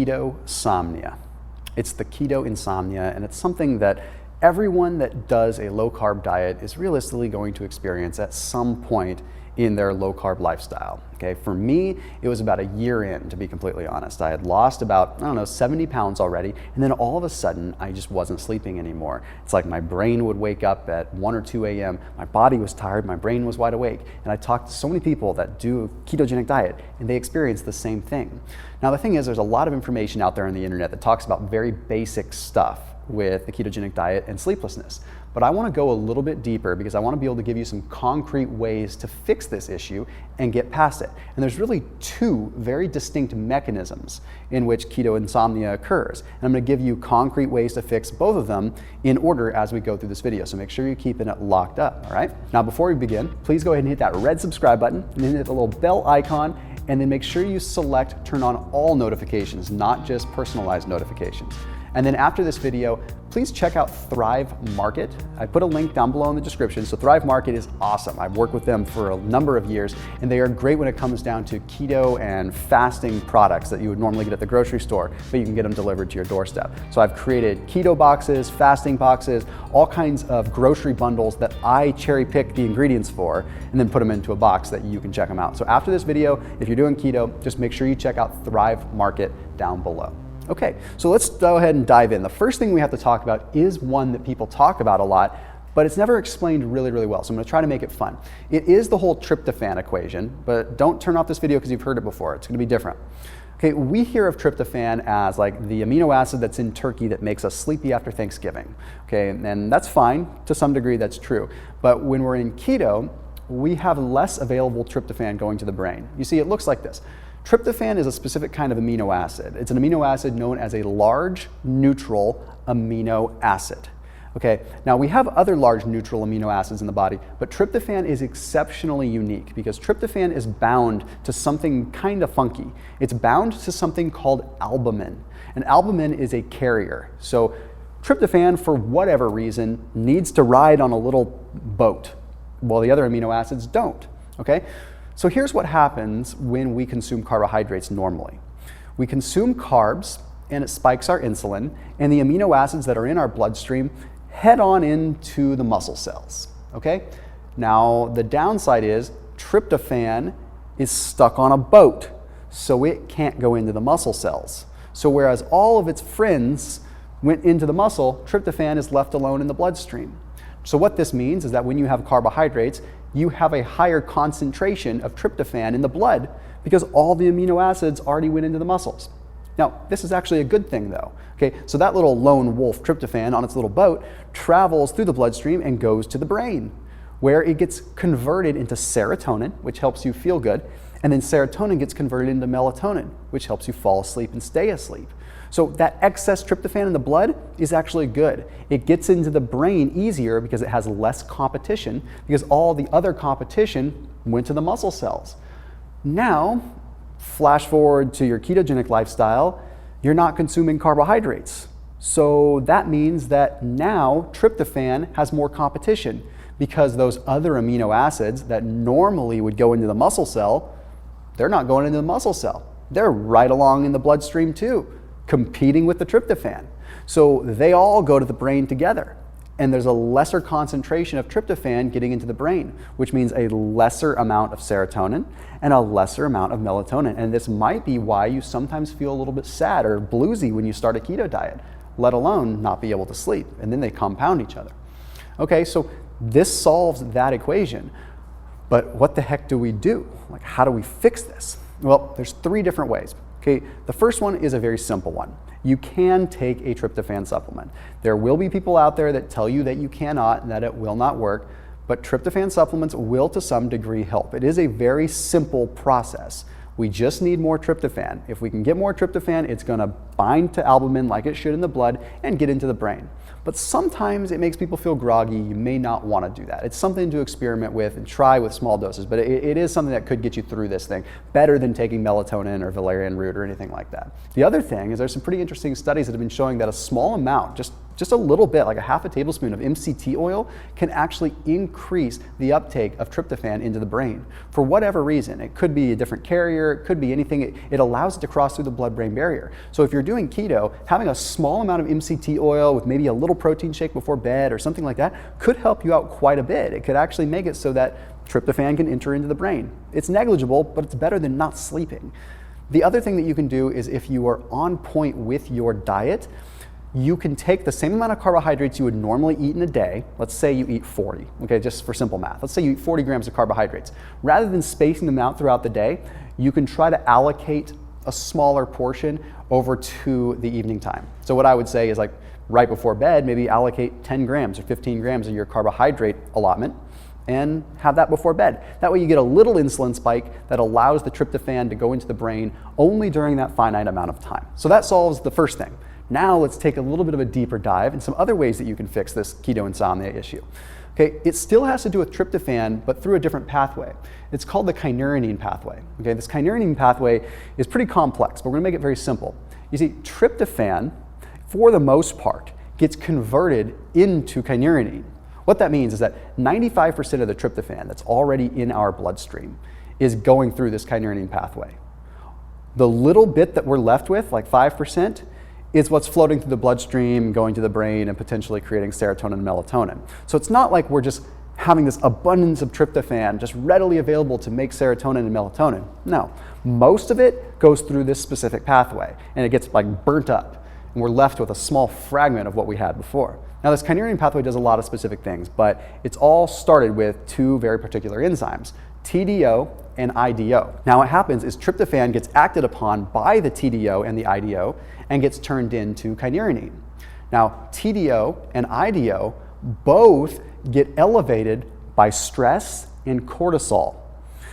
ketosomnia. It's the keto insomnia, and it's something that everyone that does a low-carb diet is realistically going to experience at some point in their low-carb lifestyle. Okay, for me, it was about a year in, to be completely honest. I had lost about, I don't know, 70 pounds already, and then all of a sudden, I just wasn't sleeping anymore. It's like my brain would wake up at 1 or 2 a.m., my body was tired, my brain was wide awake, and I talked to so many people that do a ketogenic diet, and they experience the same thing. Now, the thing is, there's a lot of information out there on the internet that talks about very basic stuff with the ketogenic diet and sleeplessness. But I want to go a little bit deeper because I want to be able to give you some concrete ways to fix this issue and get past it. And there's really two very distinct mechanisms in which keto insomnia occurs. And I'm going to give you concrete ways to fix both of them in order as we go through this video. So make sure you're keeping it locked up, all right? Now, before we begin, please go ahead and hit that red subscribe button and then hit the little bell icon, and then make sure you select turn on all notifications, not just personalized notifications. And then after this video, please check out Thrive Market. I put a link down below in the description. So Thrive Market is awesome. I've worked with them for a number of years, and they are great when it comes down to keto and fasting products that you would normally get at the grocery store, but you can get them delivered to your doorstep. So I've created keto boxes, fasting boxes, all kinds of grocery bundles that I cherry pick the ingredients for, and then put them into a box that you can check them out. So after this video, if you're doing keto, just make sure you check out Thrive Market down below. Okay, so let's go ahead and dive in. The first thing we have to talk about is one that people talk about a lot, but it's never explained really, really well. So I'm gonna try to make it fun. It is the whole tryptophan equation, but don't turn off this video because you've heard it before. It's gonna be different. Okay, we hear of tryptophan as like the amino acid that's in turkey that makes us sleepy after Thanksgiving. Okay, and that's fine. To some degree, that's true. But when we're in keto, we have less available tryptophan going to the brain. You see, it looks like this. Tryptophan is a specific kind of amino acid. It's an amino acid known as a large neutral amino acid. Okay, now we have other large neutral amino acids in the body, but tryptophan is exceptionally unique because tryptophan is bound to something kind of funky. It's bound to something called albumin, and albumin is a carrier. So tryptophan, for whatever reason, needs to ride on a little boat, while the other amino acids don't, okay? So here's what happens when we consume carbohydrates normally. We consume carbs and it spikes our insulin, and the amino acids that are in our bloodstream head on into the muscle cells, okay? Now, the downside is tryptophan is stuck on a boat, so it can't go into the muscle cells. So whereas all of its friends went into the muscle, tryptophan is left alone in the bloodstream. So what this means is that when you have carbohydrates, you have a higher concentration of tryptophan in the blood because all the amino acids already went into the muscles. Now, this is actually a good thing though. Okay, so that little lone wolf tryptophan on its little boat travels through the bloodstream and goes to the brain, where it gets converted into serotonin, which helps you feel good, and then serotonin gets converted into melatonin, which helps you fall asleep and stay asleep. So that excess tryptophan in the blood is actually good. It gets into the brain easier because it has less competition, because all the other competition went to the muscle cells. Now, flash forward to your ketogenic lifestyle, you're not consuming carbohydrates. So that means that now tryptophan has more competition because those other amino acids that normally would go into the muscle cell, they're not going into the muscle cell. They're right along in the bloodstream too, competing with the tryptophan. So they all go to the brain together, and there's a lesser concentration of tryptophan getting into the brain, which means a lesser amount of serotonin and a lesser amount of melatonin. And this might be why you sometimes feel a little bit sad or bluesy when you start a keto diet, let alone not be able to sleep, and then they compound each other. Okay, so this solves that equation, but what the heck do we do? Like, how do we fix this? Well, there's 3 different ways. Okay, the first one is a very simple one. You can take a tryptophan supplement. There will be people out there that tell you that you cannot and that it will not work, but tryptophan supplements will to some degree help. It is a very simple process. We just need more tryptophan. If we can get more tryptophan, it's gonna bind to albumin like it should in the blood and get into the brain. But sometimes it makes people feel groggy. You may not want to do that. It's something to experiment with and try with small doses, but it is something that could get you through this thing better than taking melatonin or valerian root or anything like that. The other thing is there's some pretty interesting studies that have been showing that a small amount, just just a little bit, like a half a tablespoon of MCT oil, can actually increase the uptake of tryptophan into the brain for whatever reason. It could be a different carrier, it could be anything. It allows it to cross through the blood-brain barrier. So if you're doing keto, having a small amount of MCT oil with maybe a little protein shake before bed or something like that could help you out quite a bit. It could actually make it so that tryptophan can enter into the brain. It's negligible, but it's better than not sleeping. The other thing that you can do is if you are on point with your diet, you can take the same amount of carbohydrates you would normally eat in a day. Let's say you eat 40, okay, just for simple math. Let's say you eat 40 grams of carbohydrates. Rather than spacing them out throughout the day, you can try to allocate a smaller portion over to the evening time. So what I would say is, like, right before bed, maybe allocate 10 grams or 15 grams of your carbohydrate allotment and have that before bed. That way you get a little insulin spike that allows the tryptophan to go into the brain only during that finite amount of time. So that solves the first thing. Now let's take a little bit of a deeper dive in some other ways that you can fix this keto insomnia issue. Okay, it still has to do with tryptophan, but through a different pathway. It's called the kynurenine pathway. Okay, this kynurenine pathway is pretty complex, but we're gonna make it very simple. You see, tryptophan, for the most part, gets converted into kynurenine. What that means is that 95% of the tryptophan that's already in our bloodstream is going through this kynurenine pathway. The little bit that we're left with, like 5%, is what's floating through the bloodstream, going to the brain, and potentially creating serotonin and melatonin. So it's not like we're just having this abundance of tryptophan just readily available to make serotonin and melatonin. No, most of it goes through this specific pathway, and it gets like burnt up, and we're left with a small fragment of what we had before. Now, this kynurenine pathway does a lot of specific things, but it's all started with two very particular enzymes, TDO and IDO. Now, what happens is tryptophan gets acted upon by the TDO and the IDO and gets turned into kynurenine. Now, TDO and IDO both get elevated by stress and cortisol.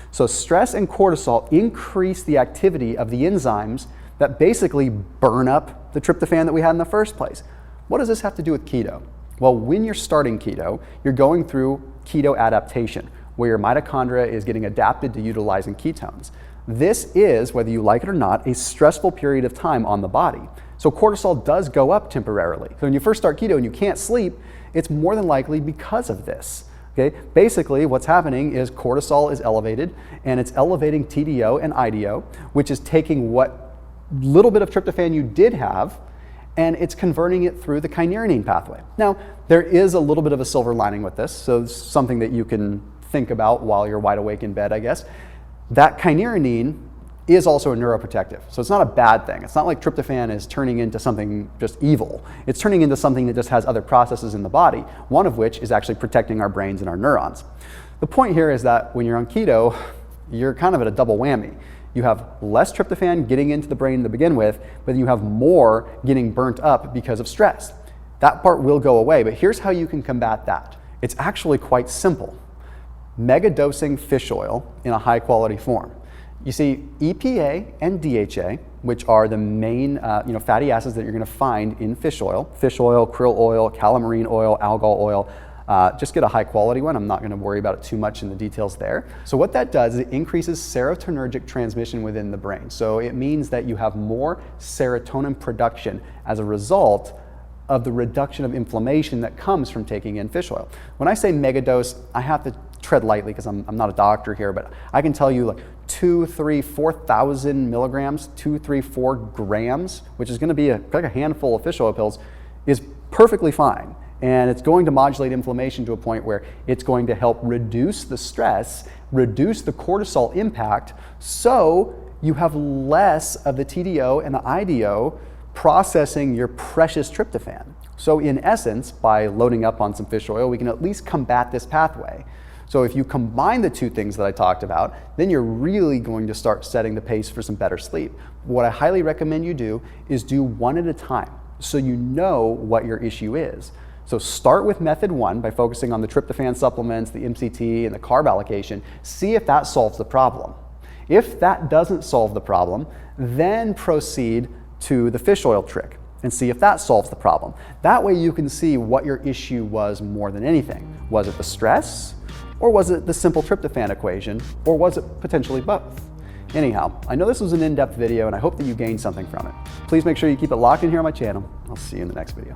So stress and cortisol increase the activity of the enzymes that basically burn up the tryptophan that we had in the first place. What does this have to do with keto? Well, when you're starting keto, you're going through keto adaptation, where your mitochondria is getting adapted to utilizing ketones. This is, whether you like it or not, a stressful period of time on the body. So cortisol does go up temporarily. So when you first start keto and you can't sleep, it's more than likely because of this. Okay? Basically, what's happening is cortisol is elevated, and it's elevating TDO and IDO, which is taking what little bit of tryptophan you did have, and it's converting it through the kynurenine pathway. Now, there is a little bit of a silver lining with this, so it's something that you can think about while you're wide awake in bed, I guess. That kynurenine is also a neuroprotective, so it's not a bad thing. It's not like tryptophan is turning into something just evil. It's turning into something that just has other processes in the body, one of which is actually protecting our brains and our neurons. The point here is that when you're on keto, you're kind of at a double whammy. You have less tryptophan getting into the brain to begin with, but then you have more getting burnt up because of stress. That part will go away, but here's how you can combat that. It's actually quite simple. Megadosing fish oil in a high quality form. You see, EPA and DHA, which are the main fatty acids that you're gonna find in fish oil, krill oil, calamine oil, algal oil, just get a high quality one. I'm not gonna worry about it too much in the details there. So what that does is it increases serotonergic transmission within the brain. So it means that you have more serotonin production as a result of the reduction of inflammation that comes from taking in fish oil. When I say megadose, I have to tread lightly because I'm not a doctor here, but I can tell you like 2, 3, 4,000 milligrams, 2, 3, 4 grams, which is gonna be like a handful of fish oil pills, is perfectly fine. And it's going to modulate inflammation to a point where it's going to help reduce the stress, reduce the cortisol impact, so you have less of the TDO and the IDO processing your precious tryptophan. So in essence, by loading up on some fish oil, we can at least combat this pathway. So if you combine the two things that I talked about, then you're really going to start setting the pace for some better sleep. What I highly recommend you do is do one at a time, so you know what your issue is. So start with method one by focusing on the tryptophan supplements, the MCT, and the carb allocation. See if that solves the problem. If that doesn't solve the problem, then proceed to the fish oil trick and see if that solves the problem. That way you can see what your issue was more than anything. Was it the stress, or was it the simple tryptophan equation, or was it potentially both? Anyhow, I know this was an in-depth video, and I hope that you gained something from it. Please make sure you keep it locked in here on my channel. I'll see you in the next video.